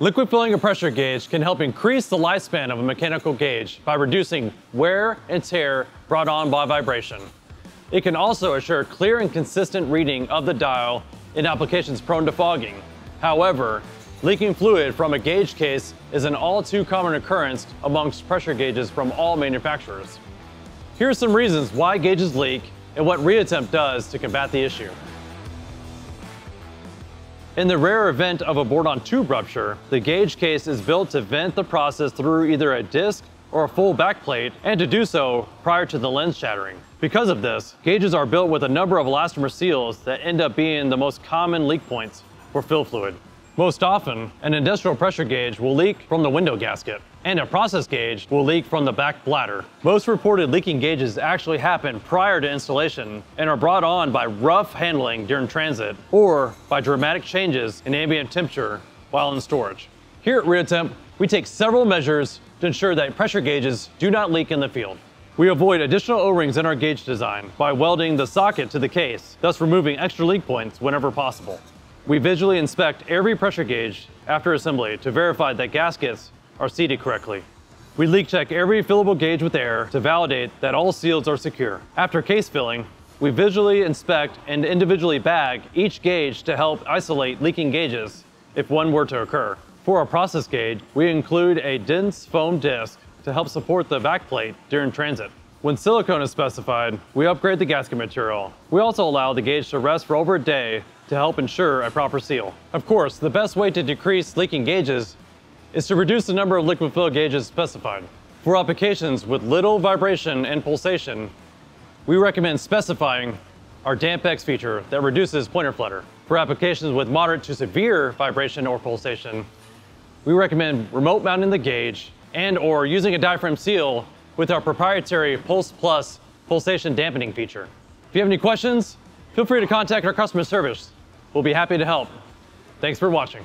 Liquid filling a pressure gauge can help increase the lifespan of a mechanical gauge by reducing wear and tear brought on by vibration. It can also assure clear and consistent reading of the dial in applications prone to fogging. However, leaking fluid from a gauge case is an all too common occurrence amongst pressure gauges from all manufacturers. Here are some reasons why gauges leak and what Reotemp does to combat the issue. In the rare event of a board-on-tube rupture, the gauge case is built to vent the process through either a disc or a full backplate, and to do so prior to the lens shattering. Because of this, gauges are built with a number of elastomer seals that end up being the most common leak points for fill fluid. Most often, an industrial pressure gauge will leak from the window gasket, and a process gauge will leak from the back bladder. Most reported leaking gauges actually happen prior to installation and are brought on by rough handling during transit or by dramatic changes in ambient temperature while in storage. Here at Reotemp, we take several measures to ensure that pressure gauges do not leak in the field. We avoid additional O-rings in our gauge design by welding the socket to the case, thus removing extra leak points whenever possible. We visually inspect every pressure gauge after assembly to verify that gaskets are seated correctly. We leak check every fillable gauge with air to validate that all seals are secure. After case filling, we visually inspect and individually bag each gauge to help isolate leaking gauges if one were to occur. For our process gauge, we include a dense foam disc to help support the backplate during transit. When silicone is specified, we upgrade the gasket material. We also allow the gauge to rest for over a day to help ensure a proper seal. Of course, the best way to decrease leaking gauges is to reduce the number of liquid fill gauges specified. For applications with little vibration and pulsation, we recommend specifying our DampX feature that reduces pointer flutter. For applications with moderate to severe vibration or pulsation, we recommend remote mounting the gauge and/or using a diaphragm seal with our proprietary Pulse Plus pulsation dampening feature. If you have any questions, feel free to contact our customer service. We'll be happy to help. Thanks for watching.